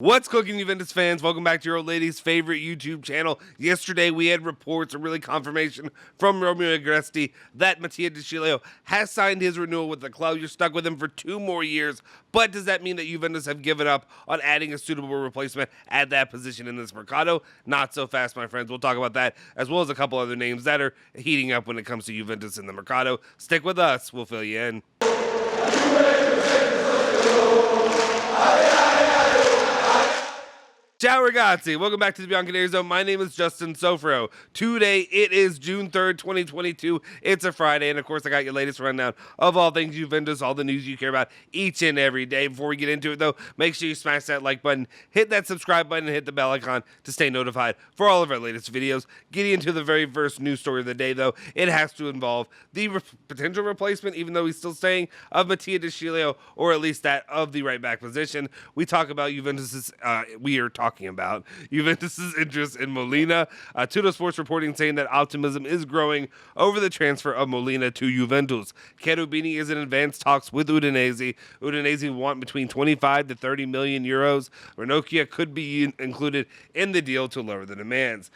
What's cooking, Juventus fans? Welcome back to your old lady's favorite YouTube channel. Yesterday, we had reports, or really confirmation from Romeo Agresti that Mattia De Sciglio has signed his renewal with the club. You're stuck with him for 2 more years. But does that mean that Juventus have given up on adding a suitable replacement at that position in this Mercado? Not so fast, my friends. We'll talk about that, as well as a couple other names that are heating up when it comes to Juventus in the Mercado. Stick with us. We'll fill you in. Ciao ragazzi, welcome back to the Bianconeri Zone. My name is Justin Sofro. Today, it is June 3rd, 2022. It's a Friday, and of course, I got your latest rundown of all things Juventus, all the news you care about each and every day. Before we get into it, though, make sure you smash that like button, hit that subscribe button, and hit the bell icon to stay notified for all of our latest videos. Getting into the very first news story of the day, though, it has to involve the potential replacement, even though he's still staying, of Mattia De Sciglio, or at least that of the right back position. We talk about Juventus's, about Juventus's interest in Molina. Tutto Sports reporting saying that optimism is growing over the transfer of Molina to Juventus. Cherubini is in advanced talks with Udinese. Udinese want between 25 to 30 million euros. Ranocchia could be included in the deal to lower the demands.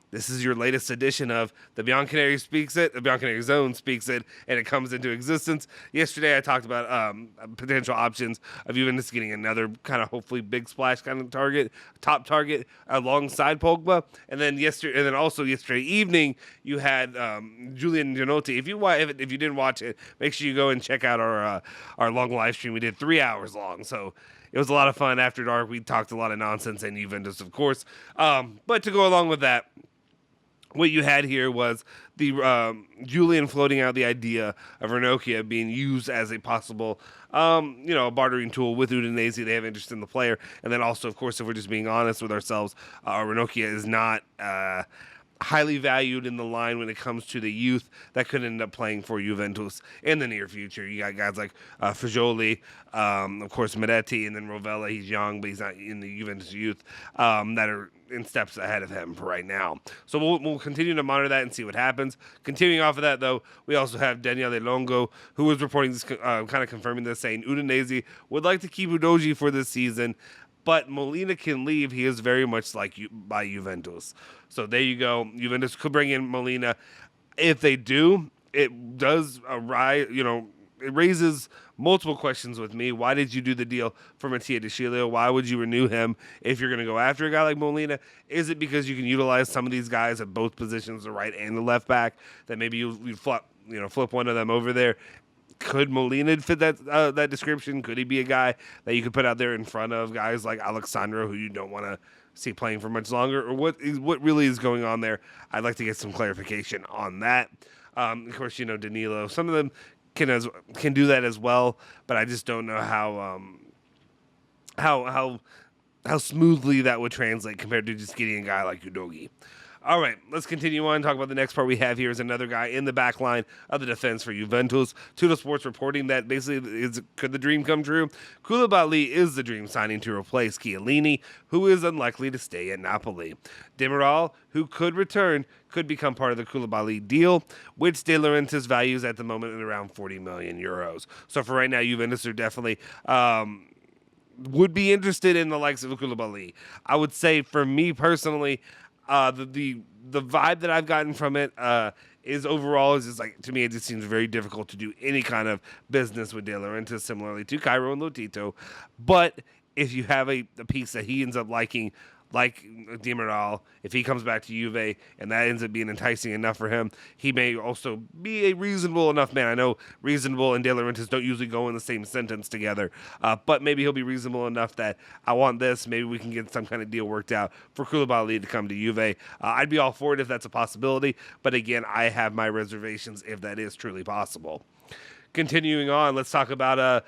This is your latest edition of the Bianconeri Speaks It, the Bianconeri Zone Speaks It, and it comes into existence. Yesterday, I talked about potential options of Juventus getting another kind of hopefully big splash kind of top target alongside Pogba. And then also yesterday evening, you had Julian Gianotti. If you didn't watch it, make sure you go and check out our long live stream. We did 3 hours long, so it was a lot of fun. After dark, we talked a lot of nonsense and Juventus, of course. But to go along with that, what you had here was the Julian floating out the idea of Ranocchia being used as a possible, bartering tool with Udinese. They have interest in the player. And then also, of course, if we're just being honest with ourselves, Ranocchia is not highly valued in the line when it comes to the youth that could end up playing for Juventus in the near future. You got guys like Fajoli, of course, Medetti, and then Rovella. He's young, but he's not in the Juventus youth that are in steps ahead of him for right now. So we'll continue to monitor that and see what happens. Continuing off of that, though, we also have Daniele Longo, who was reporting this, kind of confirming this, saying Udinese would like to keep Udogie for this season, but Molina can leave. He is very much like by Juventus. So there you go. Juventus could bring in Molina. If they do, it does arise, it raises multiple questions with me. Why did you do the deal for Mattia De Sciglio? Why would you renew him if you're going to go after a guy like Molina? Is it because you can utilize some of these guys at both positions, the right and the left back, that maybe you flip one of them over there? Could Molina fit that description? Could he be a guy that you could put out there in front of guys like Alexandro, who you don't want to see playing for much longer? Or what really is going on there? I'd like to get some clarification on that. Of course, Danilo. Some of them can do that as well, but I just don't know how smoothly that would translate compared to just getting a guy like Udogie. All right, let's continue on. Talk about the next part we have here is another guy in the back line of the defense for Juventus. Tutto Sports reporting that basically could the dream come true? Koulibaly is the dream signing to replace Chiellini, who is unlikely to stay at Napoli. Demiral, who could return, could become part of the Koulibaly deal, which De Laurentiis values at the moment at around 40 million euros. So for right now, Juventus are definitely would be interested in the likes of Koulibaly. I would say for me personally, the vibe that I've gotten from it is overall is just like, to me, it just seems very difficult to do any kind of business with De Laurentiis, similarly to Cairo and Lotito. But if you have a piece that he ends up liking, like Demiral, if he comes back to Juve and that ends up being enticing enough for him, he may also be a reasonable enough man. I know reasonable and De Laurentiis don't usually go in the same sentence together, but maybe he'll be reasonable enough that I want this. Maybe we can get some kind of deal worked out for Koulibaly to come to Juve. I'd be all for it if that's a possibility, but again, I have my reservations if that is truly possible. Continuing on, let's talk about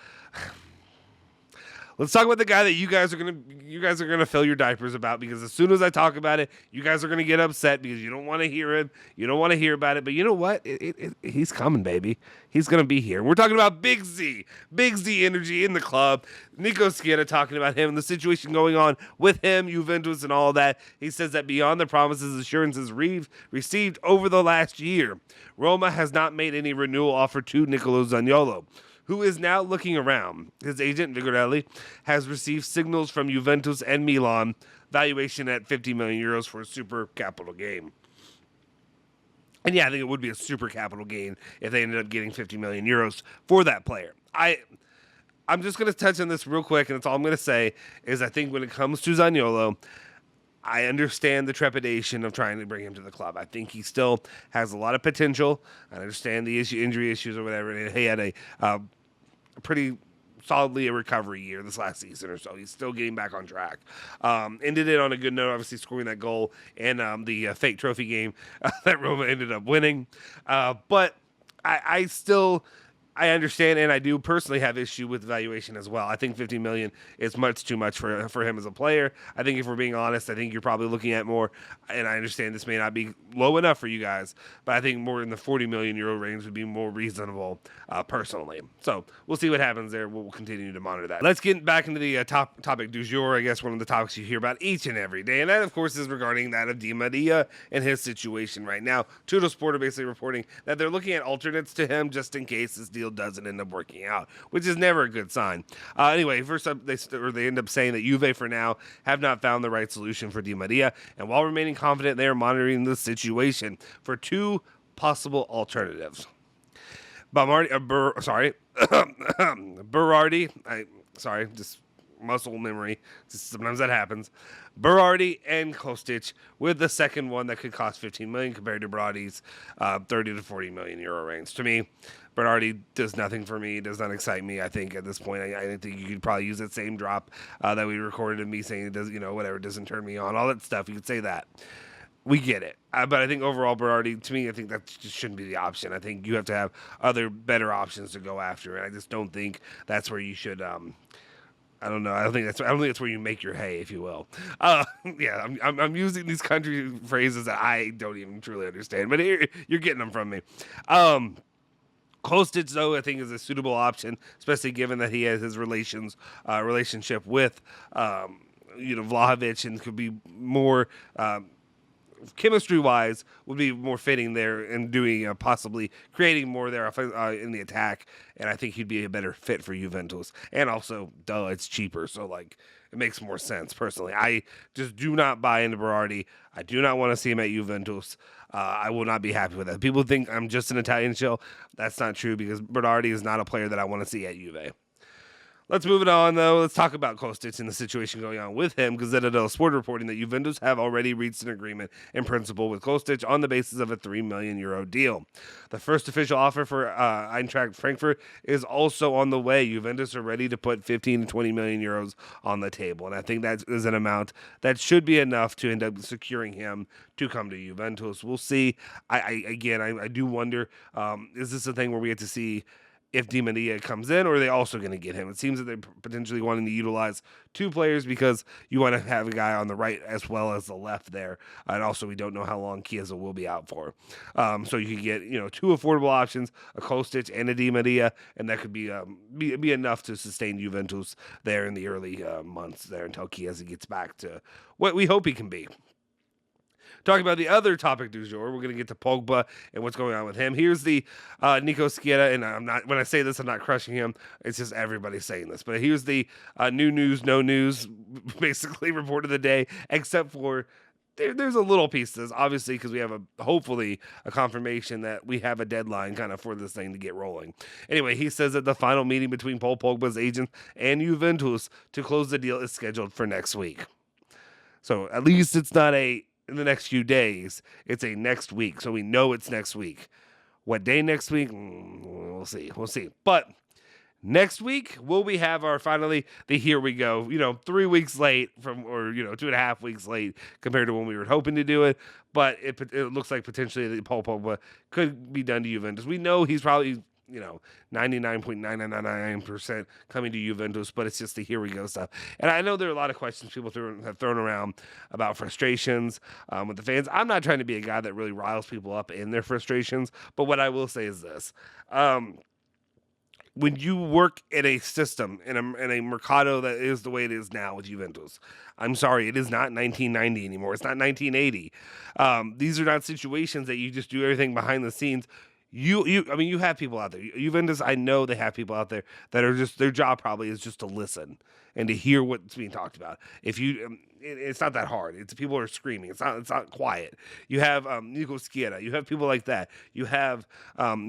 Let's talk about the guy that you guys are gonna fill your diapers about, because as soon as I talk about it, you guys are gonna get upset because you don't want to hear him, you don't want to hear about it. But you know what? He's coming, baby. He's gonna be here. We're talking about Big Z energy in the club. Nico Schietta talking about him and the situation going on with him, Juventus, and all that. He says that beyond the promises, assurances received over the last year, Roma has not made any renewal offer to Nicolo Zaniolo, who is now looking around. His agent, Vigorelli, has received signals from Juventus and Milan, valuation at 50 million euros for a super capital gain. And yeah, I think it would be a super capital gain if they ended up getting 50 million euros for that player. I'm just going to touch on this real quick, and that's all I'm going to say, is I think when it comes to Zaniolo, I understand the trepidation of trying to bring him to the club. I think he still has a lot of potential. I understand the injury issues or whatever. And he had a pretty solidly a recovery year this last season or so. He's still getting back on track. Ended it on a good note, obviously scoring that goal in the fake trophy game that Roma ended up winning. But I still... I understand, and I do personally have issue with valuation as well. I think 50 million is much too much for him as a player. I think if we're being honest, I think you're probably looking at more, and I understand this may not be low enough for you guys, but I think more in the 40 million euro range would be more reasonable personally. So we'll see what happens there. We'll continue to monitor that. Let's get back into the topic du jour, I guess one of the topics you hear about each and every day, and that, of course, is regarding that of Di Maria and his situation right now. Tuttosport are basically reporting that they're looking at alternates to him just in case this deal doesn't end up working out, which is never a good sign. Anyway, first up, they end up saying that Juve for now have not found the right solution for Di Maria, and while remaining confident, they are monitoring the situation for two possible alternatives. Berardi, just muscle memory. Sometimes that happens. Berardi and Kostic, with the second one that could cost 15 million compared to Berardi's 30 to 40 million euro range. To me, Berardi does nothing for me. Does not excite me. I think at this point, I think you could probably use that same drop that we recorded of me saying it does, whatever, doesn't turn me on. All that stuff. You could say that. We get it. But I think overall, Berardi, to me, I think that just shouldn't be the option. I think you have to have other better options to go after. And I just don't think that's where you should. I don't know. I don't think that's where you make your hay, if you will. Yeah, I'm using these country phrases that I don't even truly understand, but here, you're getting them from me. Kostic, though, I think is a suitable option, especially given that he has his relationship with, Vlahovic, and could be more. Chemistry-wise, would be more fitting there and doing possibly creating more there in the attack, and I think he'd be a better fit for Juventus. And also, it's cheaper, so it makes more sense. Personally, I just do not buy into Berardi. I do not want to see him at Juventus. I will not be happy with that. People think I'm just an Italian shill. That's not true because Berardi is not a player that I want to see at Juve. Let's move it on, though. Let's talk about Kostic and the situation going on with him. Gazzetta dello Sport reporting that Juventus have already reached an agreement in principle with Kostic on the basis of a 3 million euro deal. The first official offer for Eintracht Frankfurt is also on the way. Juventus are ready to put 15 to 20 million euros on the table, and I think that is an amount that should be enough to end up securing him to come to Juventus. We'll see. I do wonder, is this a thing where we get to see if Di Maria comes in, or are they also going to get him? It seems that they're potentially wanting to utilize two players because you want to have a guy on the right as well as the left there. And also, we don't know how long Chiesa will be out for. So you could get, two affordable options, a Kostic and a Di Maria, and that could be enough to sustain Juventus there in the early months there until Chiesa gets back to what we hope he can be. Talking about the other topic du jour, we're going to get to Pogba and what's going on with him. Here's the Nico Schietta, and when I say this, I'm not crushing him. It's just everybody saying this. But here's the new news, no news, basically report of the day, except for there's a little piece to this, obviously, because we have hopefully a confirmation that we have a deadline kind of for this thing to get rolling. Anyway, he says that the final meeting between Paul Pogba's agent and Juventus to close the deal is scheduled for next week. So at least it's not in the next few days, it's a next week. So we know it's next week. What day next week? We'll see. But next week, will we have finally the here we go, 3 weeks late or 2.5 weeks late compared to when we were hoping to do it. But it looks like potentially that Paul Pogba could be done to Juventus. We know he's probably 99.999% coming to Juventus, but it's just the here we go stuff. And I know there are a lot of questions people have thrown around about frustrations with the fans. I'm not trying to be a guy that really riles people up in their frustrations, but what I will say is this. When you work in a system, in a mercado that is the way it is now with Juventus, I'm sorry, it is not 1990 anymore. It's not 1980. These are not situations that you just do everything behind the scenes. I mean, you have people out there. Juventus, I know they have people out there that are just, their job probably is just to listen and to hear what's being talked about. If you, it's not that hard. It's people are screaming. It's not quiet. You have Nico Schiera. You have people like that. You have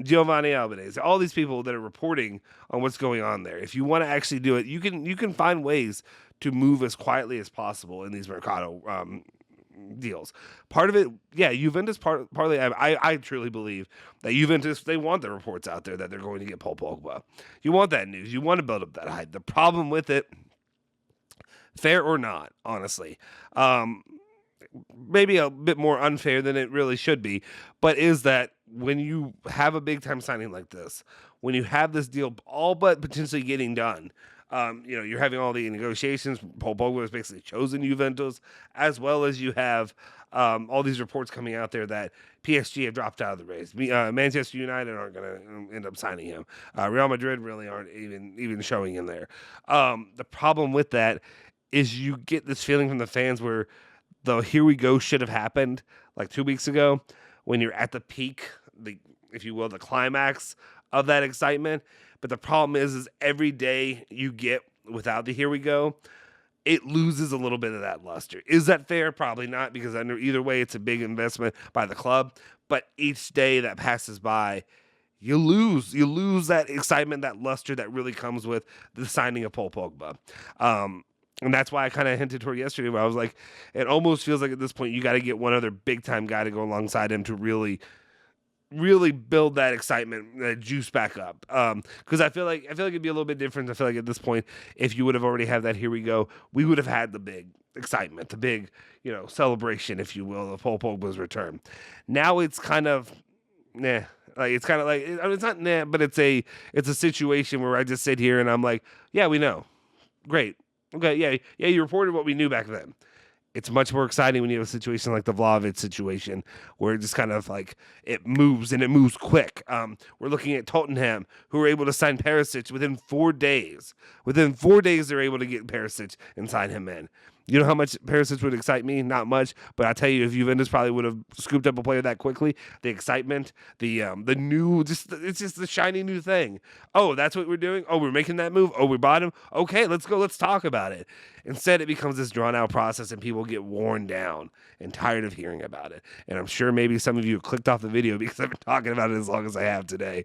Giovanni Albanese. All these people that are reporting on what's going on there. If you want to actually do it, you can find ways to move as quietly as possible in these Mercado deals. Part of it, yeah, Juventus partly. I truly believe that Juventus, they want the reports out there that they're going to get Paul Pogba. You want that news. You want to build up that hype. The problem with it, fair or not, honestly, maybe a bit more unfair than it really should be, but is that when you have a big time signing like this, when you have this deal all but potentially getting done, you're having all the negotiations. Paul Pogba has basically chosen Juventus, as well as you have all these reports coming out there that PSG have dropped out of the race. Manchester United aren't going to end up signing him. Real Madrid really aren't even showing in there. The problem with that is you get this feeling from the fans where the here we go should have happened like 2 weeks ago when you're at the peak, if you will, the climax of that excitement. But the problem is every day you get without the here we go, it loses a little bit of that luster. Is that fair? Probably not, because either way, it's a big investment by the club. But each day that passes by, you lose that excitement, that luster that really comes with the signing of Paul Pogba. And that's why I kind of hinted toward yesterday where I was like, it almost feels like at this point you got to get one other big time guy to go alongside him to really build that excitement, that juice back up. Because I feel like it'd be a little bit different. I feel like at this point, if you would have already had that here we go, we would have had the big excitement, the big, celebration, if you will, of Paul Pogba's return. Now it's kind of, nah. Like it's kind of like, it's not nah, but it's a situation where I just sit here and I'm like, yeah, we know. Great. Okay, yeah, you reported what we knew back then. It's much more exciting when you have a situation like the Vlahovic situation where it just kind of like it moves and it moves quick. We're looking at Tottenham, who were able to sign Perisic within 4 days. Within 4 days, they're able to get Perisic and sign him in. You know how much Perisic would excite me? Not much, but I tell you, if Juventus probably would have scooped up a player that quickly, the excitement, the new, it's just the shiny new thing. Oh, that's what we're doing. Oh, we're making that move. Oh, we bought him. Okay, let's go. Let's talk about it. Instead, it becomes this drawn out process, and people get worn down and tired of hearing about it. And I'm sure maybe some of you clicked off the video because I've been talking about it as long as I have today.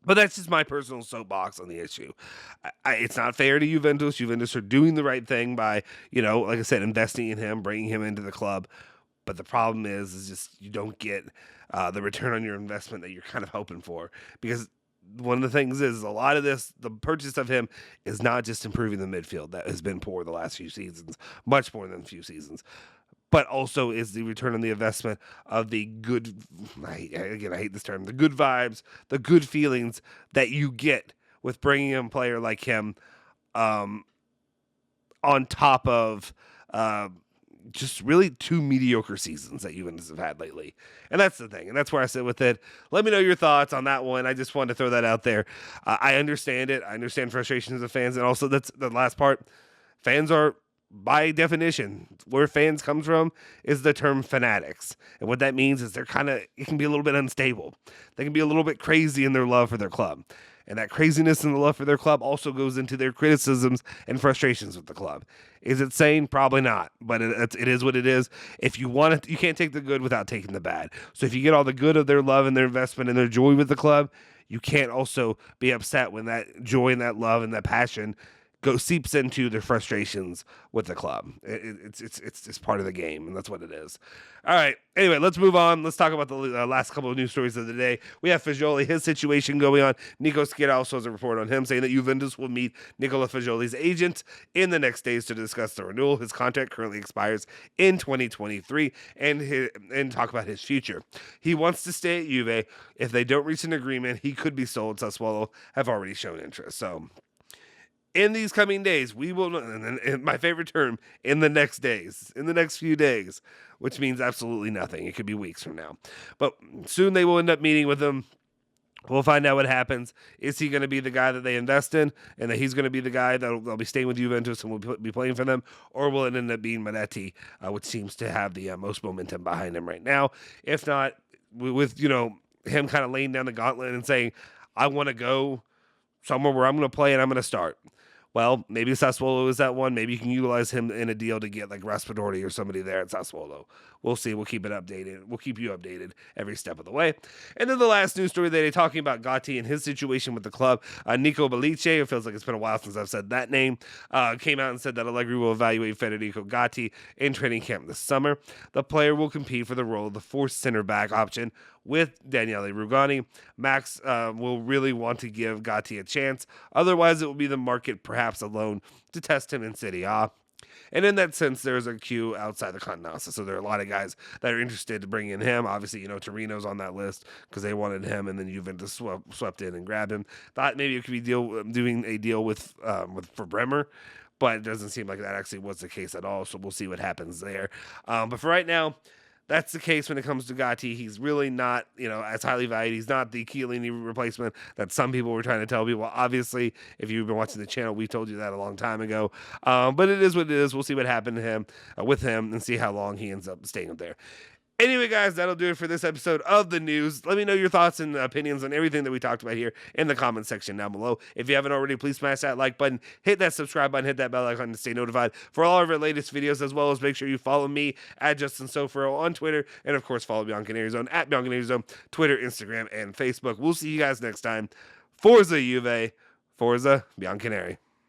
But that's just my personal soapbox on the issue. It's not fair to Juventus. Juventus are doing the right thing by, like I said, investing in him, bringing him into the club. But the problem is just you don't get the return on your investment that you're kind of hoping for. Because one of the things is a lot of this, the purchase of him is not just improving the midfield that has been poor the last few seasons, much more than a few seasons, but also is the return on the investment of the good, I hate this term, the good vibes, the good feelings that you get with bringing in a player like him on top of just really 2 mediocre seasons that Juventus have had lately. And that's the thing. And that's where I sit with it. Let me know your thoughts on that one. I just wanted to throw that out there. I understand it. I understand frustrations of fans. And also that's the last part. Fans are, by definition, where fans comes from is the term fanatics. And what that means is it can be a little bit unstable. They can be a little bit crazy in their love for their club. And that craziness and the love for their club also goes into their criticisms and frustrations with the club. Is it sane? Probably not. But it is what it is. If you want it, you can't take the good without taking the bad. So if you get all the good of their love and their investment and their joy with the club, you can't also be upset when that joy and that love and that passion seeps into their frustrations with the club. It's just part of the game, and that's what it is. All right. Anyway, let's move on. Let's talk about the last couple of news stories of the day. We have Fajoli, his situation going on. Nico Schiera also has a report on him saying that Juventus will meet Nicola Fajoli's agent in the next days to discuss the renewal. His contract currently expires in 2023 and talk about his future. He wants to stay at Juve. If they don't reach an agreement, he could be sold. Sassuolo have already shown interest. So in these coming days, we will, and my favorite term, in the next few days, which means absolutely nothing. It could be weeks from now. But soon they will end up meeting with him. We'll find out what happens. Is he going to be the guy that they invest in, and that he's going to be the guy that they'll be staying with Juventus and will be playing for them, or will it end up being Manetti, which seems to have the most momentum behind him right now? If not, with him kind of laying down the gauntlet and saying, I want to go somewhere where I'm going to play and I'm going to start. Well, maybe Sassuolo is that one. Maybe you can utilize him in a deal to get like Raspadori or somebody there at Sassuolo. We'll see. We'll keep it updated. We'll keep you updated every step of the way. And then the last news story today, talking about Gati and his situation with the club. Nico Bellice, it feels like it's been a while since I've said that name, came out and said that Allegri will evaluate Federico Gatti in training camp this summer. The player will compete for the role of the fourth center back option with Daniele Rugani. Max will really want to give Gatti a chance. Otherwise, it will be the market, perhaps alone, to test him in Serie A. And in that sense, there's a queue outside the Continental. So there are a lot of guys that are interested to bring in him. Obviously, Torino's on that list because they wanted him, and then Juventus swept in and grabbed him. Thought maybe it could be doing a deal with for Bremer, but it doesn't seem like that actually was the case at all. So we'll see what happens there. But for right now, that's the case when it comes to Gatti. He's really not, as highly valued. He's not the Chiellini replacement that some people were trying to tell people. Obviously, if you've been watching the channel, we told you that a long time ago. But it is what it is. We'll see what happened to him with him and see how long he ends up staying up there. Anyway, guys, that'll do it for this episode of the news. Let me know your thoughts and opinions on everything that we talked about here in the comment section down below. If you haven't already, please smash that like button, hit that subscribe button, hit that bell icon to stay notified for all of our latest videos, as well as make sure you follow me at Justin Sofro on Twitter, and of course, follow Bianconeri Zone at Bianconeri Zone, Twitter, Instagram, and Facebook. We'll see you guys next time. Forza Juve, Forza Bianconeri.